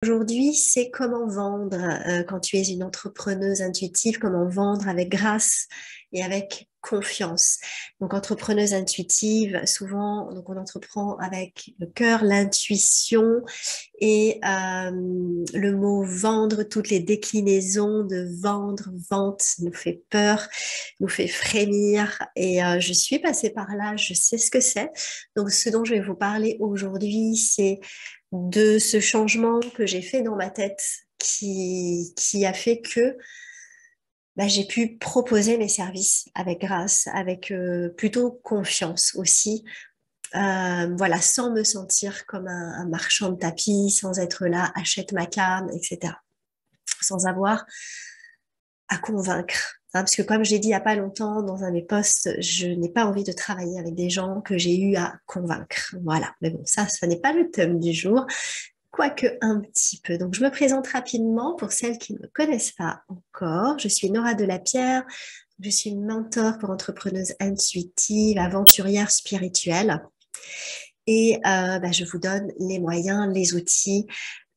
Aujourd'hui, c'est comment vendre quand tu es une entrepreneuse intuitive, comment vendre avec grâce et avec confiance. Donc, entrepreneuse intuitive, souvent, donc on entreprend avec le cœur, l'intuition et le mot vendre, toutes les déclinaisons de vendre, vente nous fait peur, nous fait frémir et je suis passée par là, je sais ce que c'est. Donc, ce dont je vais vous parler aujourd'hui, c'est de ce changement que j'ai fait dans ma tête qui a fait que j'ai pu proposer mes services avec grâce, avec plutôt confiance aussi. Voilà, sans me sentir comme un marchand de tapis, sans être là, achète ma cam, etc. Sans avoir à convaincre. Hein, parce que comme je l'ai dit il n'y a pas longtemps dans un de mes posts, je n'ai pas envie de travailler avec des gens que j'ai eu à convaincre. Voilà, mais bon, ça n'est pas le thème du jour. Quoique un petit peu. Donc, je me présente rapidement pour celles qui ne me connaissent pas encore. Je suis Nora Delapierre. Je suis mentor pour entrepreneuse intuitive, aventurière spirituelle. Et je vous donne les moyens, les outils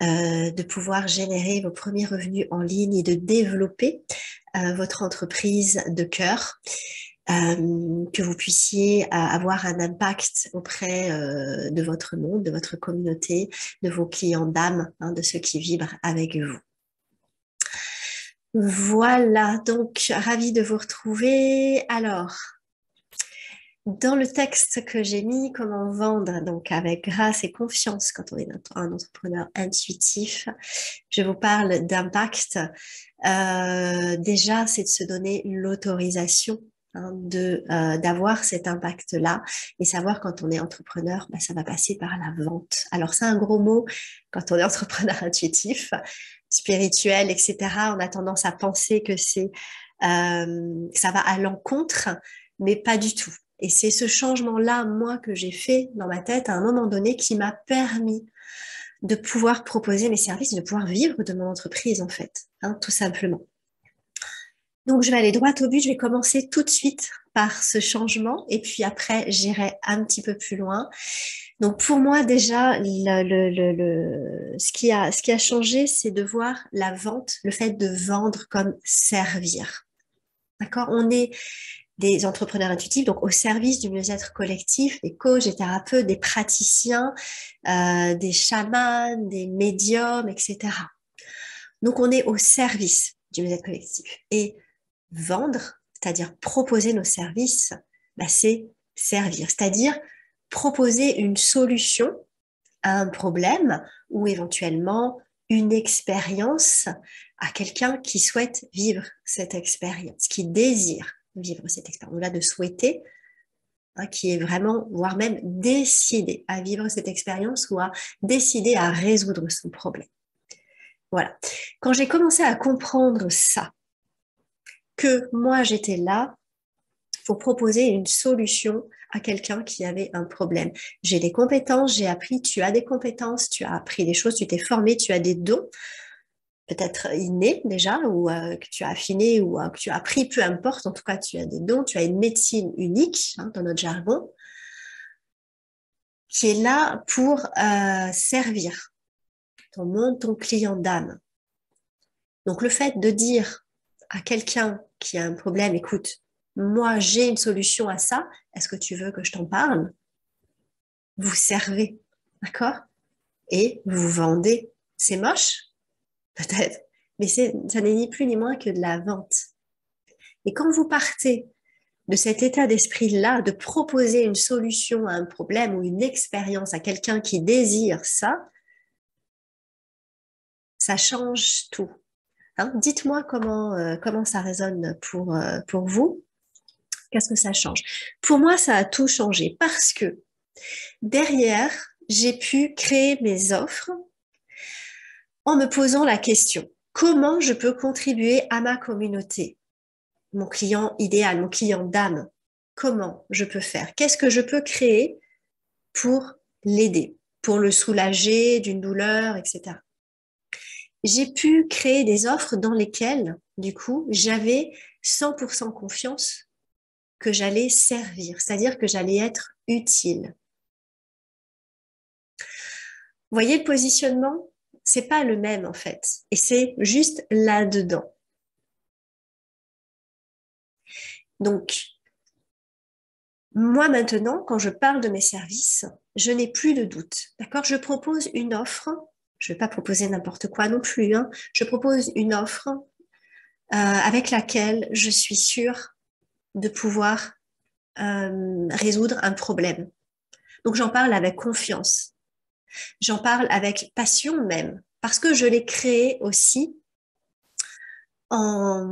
de pouvoir générer vos premiers revenus en ligne et de développer votre entreprise de cœur. Que vous puissiez avoir un impact auprès de votre monde, de votre communauté, de vos clients d'âme, hein, de ceux qui vibrent avec vous. Voilà, donc ravie de vous retrouver. Alors, dans le texte que j'ai mis, comment vendre, donc avec grâce et confiance quand on est un entrepreneur intuitif, je vous parle d'impact. Déjà, c'est de se donner l'autorisation d'avoir cet impact-là et savoir quand on est entrepreneur, ça va passer par la vente. Alors, c'est un gros mot quand on est entrepreneur intuitif, spirituel, etc. On a tendance à penser que ça va à l'encontre, mais pas du tout. Et c'est ce changement-là, moi, que j'ai fait dans ma tête à un moment donné qui m'a permis de pouvoir proposer mes services, de pouvoir vivre de mon entreprise, en fait, hein, tout simplement. Donc, je vais aller droit au but. Je vais commencer tout de suite par ce changement et puis après, j'irai un petit peu plus loin. Donc, pour moi, déjà, ce qui a changé, c'est de voir la vente, le fait de vendre comme servir. D'accord? On est des entrepreneurs intuitifs, donc au service du mieux-être collectif, des coachs, des thérapeutes, des praticiens, des chamans, des médiums, etc. Donc, on est au service du mieux-être collectif. Et vendre, c'est-à-dire proposer nos services, c'est servir, c'est-à-dire proposer une solution à un problème ou éventuellement une expérience à quelqu'un qui souhaite vivre cette expérience, qui désire vivre cette expérience. Au-delà de souhaiter, hein, qui est vraiment, voire même décider à vivre cette expérience ou à décider à résoudre son problème. Voilà. Quand j'ai commencé à comprendre ça, que moi j'étais là pour proposer une solution à quelqu'un qui avait un problème. J'ai des compétences, j'ai appris, tu as des compétences, tu as appris des choses, tu t'es formé, tu as des dons, peut-être innés déjà, ou que tu as affiné, ou que tu as appris, peu importe, en tout cas tu as des dons, tu as une médecine unique, hein, dans notre jargon, qui est là pour servir ton monde, ton client d'âme. Donc le fait de dire à quelqu'un qui a un problème, écoute, moi j'ai une solution à ça, est-ce que tu veux que je t'en parle? Vous servez, d'accord? Et vous vendez. C'est moche, peut-être, mais ça n'est ni plus ni moins que de la vente. Et quand vous partez de cet état d'esprit-là, de proposer une solution à un problème ou une expérience à quelqu'un qui désire ça, ça change tout. Hein? Dites-moi comment ça résonne pour vous. Qu'est-ce que ça change? Pour moi, ça a tout changé parce que derrière, j'ai pu créer mes offres en me posant la question, comment je peux contribuer à ma communauté, mon client idéal, mon client d'âme? Comment je peux faire? Qu'est-ce que je peux créer pour l'aider, pour le soulager d'une douleur, etc. J'ai pu créer des offres dans lesquelles, du coup, j'avais 100% confiance que j'allais servir, c'est-à-dire que j'allais être utile. Vous voyez le positionnement? c'est pas le même en fait. Et c'est juste là-dedans. Donc, moi maintenant, quand je parle de mes services, je n'ai plus de doute. D'accord? Je propose une offre. Je ne vais pas proposer n'importe quoi non plus, hein. Je propose une offre avec laquelle je suis sûre de pouvoir résoudre un problème. Donc j'en parle avec confiance. J'en parle avec passion même, parce que je l'ai créé aussi en,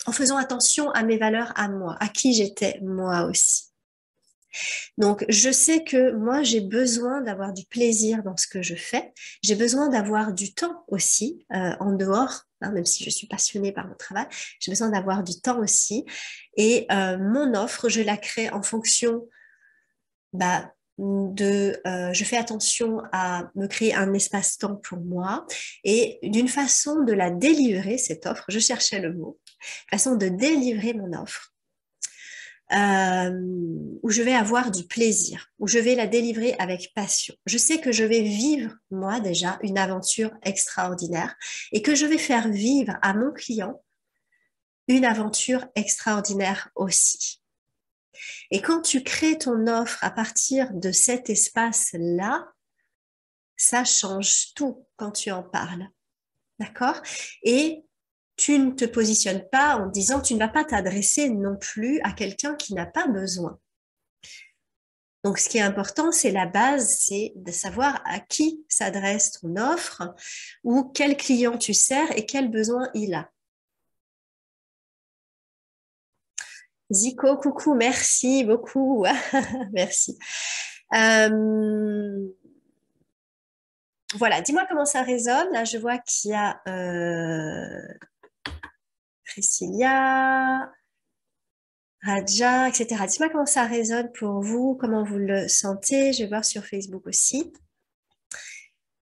en faisant attention à mes valeurs à moi, à qui j'étais moi aussi. Donc, je sais que moi, j'ai besoin d'avoir du plaisir dans ce que je fais. J'ai besoin d'avoir du temps aussi en dehors, hein, même si je suis passionnée par mon travail. J'ai besoin d'avoir du temps aussi. Et mon offre, je la crée en fonction bah, je fais attention à me créer un espace-temps pour moi et d'une façon de la délivrer, cette offre, je cherchais le mot, façon de délivrer mon offre euh, où je vais avoir du plaisir, où je vais la délivrer avec passion. Je sais que je vais vivre, moi déjà, une aventure extraordinaire et que je vais faire vivre à mon client une aventure extraordinaire aussi. Et quand tu crées ton offre à partir de cet espace-là, ça change tout quand tu en parles. D'accord? Et tu ne te positionnes pas en disant que tu ne vas pas t'adresser non plus à quelqu'un qui n'a pas besoin. Donc, ce qui est important, c'est la base, c'est de savoir à qui s'adresse ton offre ou quel client tu sers et quel besoin il a. Zico, coucou, merci beaucoup. Merci. Voilà, dis-moi comment ça résonne. Là, je vois qu'il y a Priscilla, Raja, etc. Dis-moi comment ça résonne pour vous, comment vous le sentez. Je vais voir sur Facebook aussi.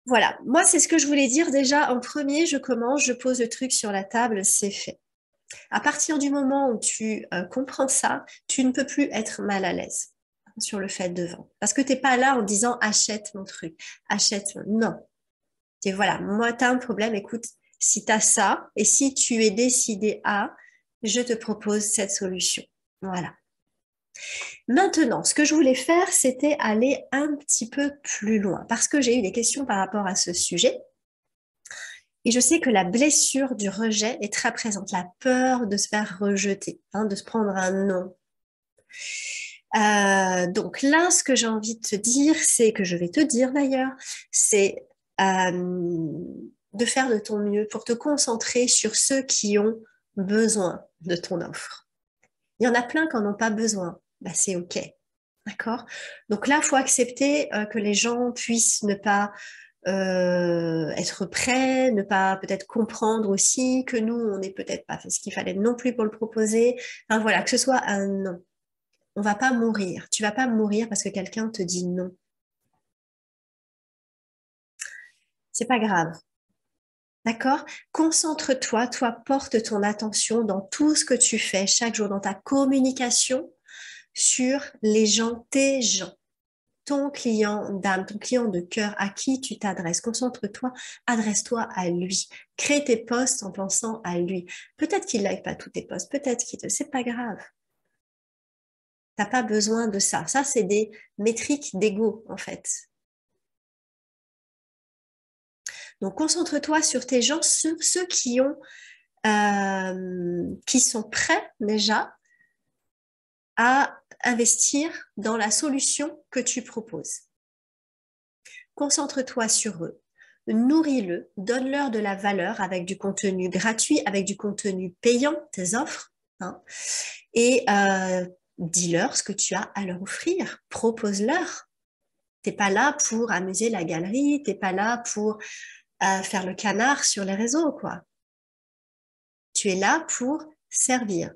Voilà, moi, c'est ce que je voulais dire déjà. En premier, je commence, je pose le truc sur la table, c'est fait. À partir du moment où tu comprends ça, tu ne peux plus être mal à l'aise sur le fait de vendre. Parce que tu n'es pas là en disant achète mon truc, achète. Non. Et voilà, moi, tu as un problème, écoute, si tu as ça et si tu es décidé à, je te propose cette solution. Voilà. Maintenant, ce que je voulais faire, c'était aller un petit peu plus loin parce que j'ai eu des questions par rapport à ce sujet. Et je sais que la blessure du rejet est très présente, la peur de se faire rejeter, hein, de se prendre un non. Donc là, ce que j'ai envie de te dire, c'est que je vais te dire d'ailleurs, c'est de faire de ton mieux pour te concentrer sur ceux qui ont besoin de ton offre. Il y en a plein qui n'en ont pas besoin. Bah, c'est OK. D'accord? Donc là, il faut accepter que les gens puissent ne pas être prêts, ne pas peut-être comprendre aussi que nous, on n'est peut-être pas fait ce qu'il fallait non plus pour le proposer. Enfin voilà, que ce soit un non. On va pas mourir. Tu vas pas mourir parce que quelqu'un te dit non. C'est pas grave. D'accord? Concentre-toi, toi, porte ton attention dans tout ce que tu fais chaque jour, dans ta communication sur les gens, tes gens, ton client d'âme, ton client de cœur, à qui tu t'adresses. Concentre-toi, adresse-toi à lui. Crée tes posts en pensant à lui. Peut-être qu'il ne like pas tous tes posts, peut-être qu'il te... C'est pas grave. T'as pas besoin de ça. Ça, c'est des métriques d'ego, en fait. Donc, concentre-toi sur tes gens, sur ceux qui sont prêts déjà à investir dans la solution que tu proposes. Concentre-toi sur eux, nourris-le, donne-leur de la valeur avec du contenu gratuit, avec du contenu payant, tes offres, hein, et dis-leur ce que tu as à leur offrir, propose-leur. T'es pas là pour amuser la galerie, t'es pas là pour faire le canard sur les réseaux, quoi. Tu es là pour servir.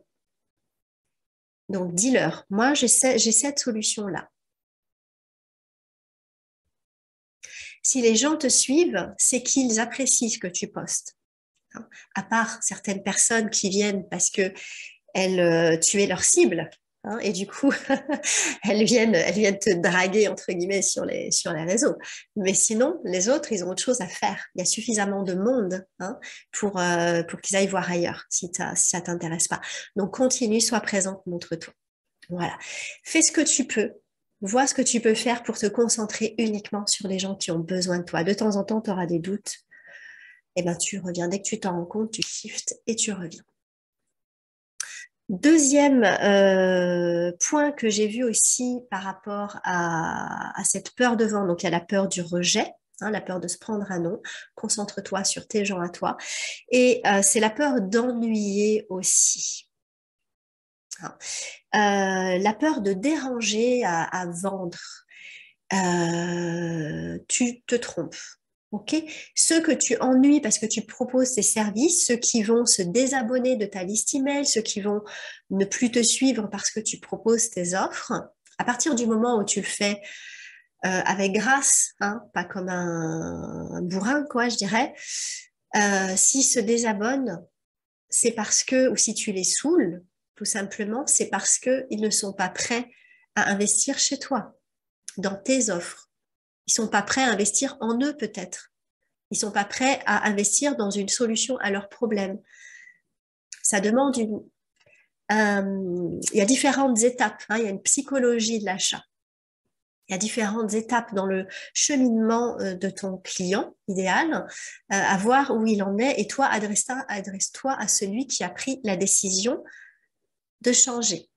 Donc, dis-leur, moi, j'ai cette solution-là. Si les gens te suivent, c'est qu'ils apprécient ce que tu postes. À part certaines personnes qui viennent parce que tu es leur cible, hein, et du coup, elles viennent te draguer, entre guillemets, sur les réseaux. Mais sinon, les autres, ils ont autre chose à faire. Il y a suffisamment de monde, hein, pour qu'ils aillent voir ailleurs, si ça t'intéresse pas. Donc, continue, sois présente, montre-toi. Voilà. Fais ce que tu peux. Vois ce que tu peux faire pour te concentrer uniquement sur les gens qui ont besoin de toi. De temps en temps, tu auras des doutes. Et ben, tu reviens. Dès que tu t'en rends compte, tu shifts et tu reviens. Deuxième point que j'ai vu aussi par rapport à cette peur de vent, donc il y a la peur du rejet, hein, la peur de se prendre un nom, concentre-toi sur tes gens à toi, et c'est la peur d'ennuyer aussi. Hein. La peur de déranger à vendre. Tu te trompes. Ok, ceux que tu ennuies parce que tu proposes tes services, ceux qui vont se désabonner de ta liste email, ceux qui vont ne plus te suivre parce que tu proposes tes offres, à partir du moment où tu le fais avec grâce, hein, pas comme un bourrin, quoi, je dirais, s'ils se désabonnent, c'est parce que, ou si tu les saoules, tout simplement, c'est parce qu'ils ne sont pas prêts à investir chez toi, dans tes offres. Ils sont pas prêts à investir en eux, peut-être. Ils sont pas prêts à investir dans une solution à leurs problèmes. Ça demande il y a différentes étapes, hein, il y a une psychologie de l'achat. Il y a différentes étapes dans le cheminement de ton client idéal, à voir où il en est. Et toi, adresse-toi à celui qui a pris la décision de changer.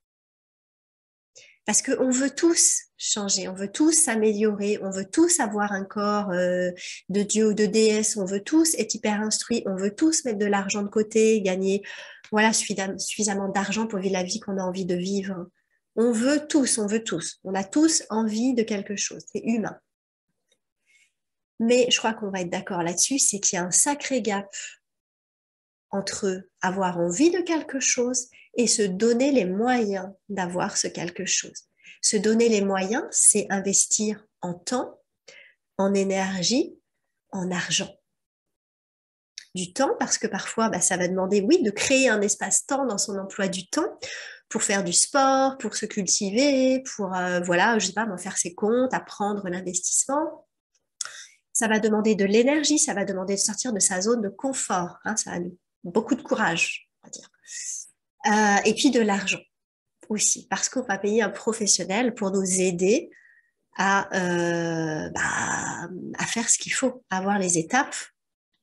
Parce qu'on veut tous changer, on veut tous s'améliorer, on veut tous avoir un corps de dieu ou de déesse, on veut tous être hyper instruits, on veut tous mettre de l'argent de côté, gagner voilà, suffisamment d'argent pour vivre la vie qu'on a envie de vivre. On veut tous, on a tous envie de quelque chose, c'est humain. Mais je crois qu'on va être d'accord là-dessus, c'est qu'il y a un sacré gap entre avoir envie de quelque chose et se donner les moyens d'avoir ce quelque chose. Se donner les moyens, c'est investir en temps, en énergie, en argent. Du temps, parce que parfois, ça va demander, oui, de créer un espace-temps dans son emploi du temps pour faire du sport, pour se cultiver, pour, voilà, je sais pas, faire ses comptes, apprendre l'investissement. Ça va demander de l'énergie, ça va demander de sortir de sa zone de confort. Hein, ça a beaucoup de courage, on va dire. Et puis de l'argent aussi, parce qu'on va payer un professionnel pour nous aider à faire ce qu'il faut, à avoir les étapes.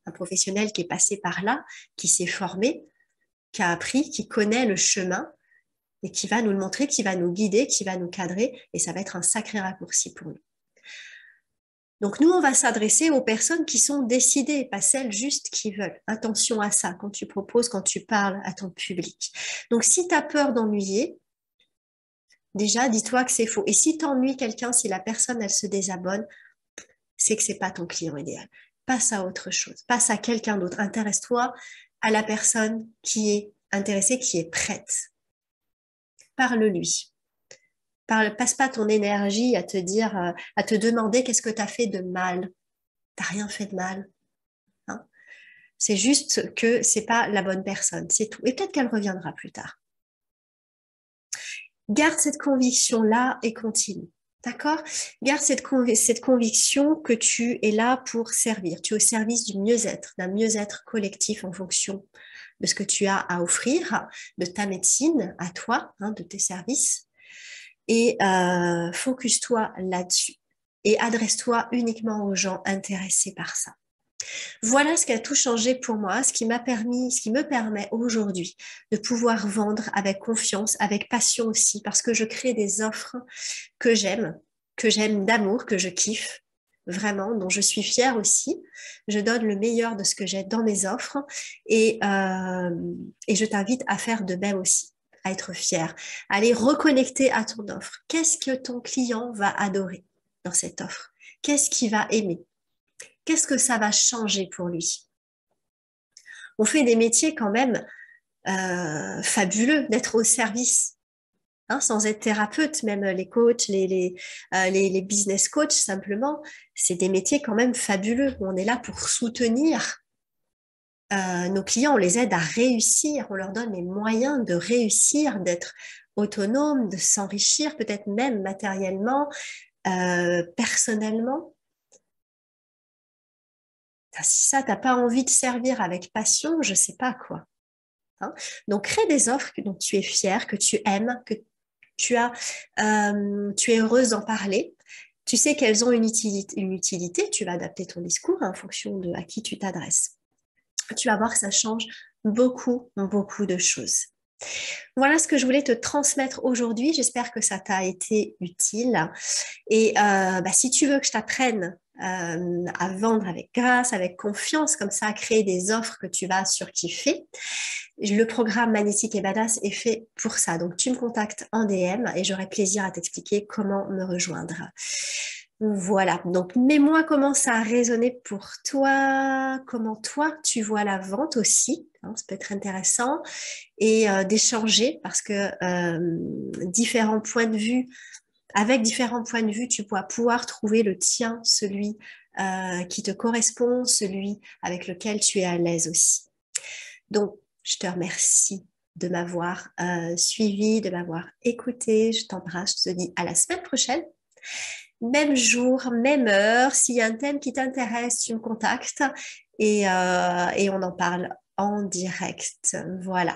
Un professionnel qui est passé par là, qui s'est formé, qui a appris, qui connaît le chemin et qui va nous le montrer, qui va nous guider, qui va nous cadrer, et ça va être un sacré raccourci pour nous. Donc nous, on va s'adresser aux personnes qui sont décidées, pas celles juste qui veulent. Attention à ça quand tu proposes, quand tu parles à ton public. Donc si tu as peur d'ennuyer, déjà, dis-toi que c'est faux. Et si tu ennuies quelqu'un, si la personne, elle se désabonne, c'est que c'est pas ton client idéal. Passe à autre chose. Passe à quelqu'un d'autre. Intéresse-toi à la personne qui est intéressée, qui est prête. Parle-lui. Passe pas ton énergie à te dire, à te demander qu'est-ce que tu as fait de mal. T'as rien fait de mal. Hein. C'est juste que c'est pas la bonne personne. C'est tout. Et peut-être qu'elle reviendra plus tard. Garde cette conviction-là et continue. D'accord? Garde cette conviction que tu es là pour servir. Tu es au service du mieux-être, d'un mieux-être collectif en fonction de ce que tu as à offrir, de ta médecine à toi, hein, de tes services. Et focus-toi là-dessus. Et adresse-toi uniquement aux gens intéressés par ça. Voilà ce qui a tout changé pour moi, ce qui me permet aujourd'hui de pouvoir vendre avec confiance, avec passion aussi, parce que je crée des offres que j'aime d'amour, que je kiffe vraiment, dont je suis fière aussi. Je donne le meilleur de ce que j'ai dans mes offres et je t'invite à faire de même aussi, à être fière, à aller reconnecter à ton offre. Qu'est-ce que ton client va adorer dans cette offre? Qu'est-ce qu'il va aimer? Qu'est-ce que ça va changer pour lui? On fait des métiers quand même fabuleux, d'être au service, hein, sans être thérapeute, même les coachs, les business coachs simplement, c'est des métiers quand même fabuleux. On est là pour soutenir nos clients, on les aide à réussir, on leur donne les moyens de réussir, d'être autonome, de s'enrichir, peut-être même matériellement, personnellement. Si ça, t'as pas envie de servir avec passion, je sais pas quoi. Hein. Donc, crée des offres dont tu es fier, que tu aimes, que tu es heureuse d'en parler. Tu sais qu'elles ont une utilité, tu vas adapter ton discours en fonction de à qui tu t'adresses. Tu vas voir que ça change beaucoup, beaucoup de choses. Voilà ce que je voulais te transmettre aujourd'hui. J'espère que ça t'a été utile. Et si tu veux que je t'apprenne à vendre avec grâce, avec confiance, comme ça, à créer des offres que tu vas surkiffer, le programme Magnétique et Badass est fait pour ça. Donc, tu me contactes en DM et j'aurai plaisir à t'expliquer comment me rejoindre. Voilà, donc mets-moi comment ça a résonné pour toi, comment toi tu vois la vente aussi, hein, ça peut être intéressant, et d'échanger parce que différents points de vue, avec différents points de vue, tu pourras pouvoir trouver le tien, celui qui te correspond, celui avec lequel tu es à l'aise aussi. Donc, je te remercie de m'avoir suivi, de m'avoir écouté. Je t'embrasse, je te dis à la semaine prochaine. Même jour, même heure. S'il y a un thème qui t'intéresse, tu me contactes et on en parle en direct. Voilà.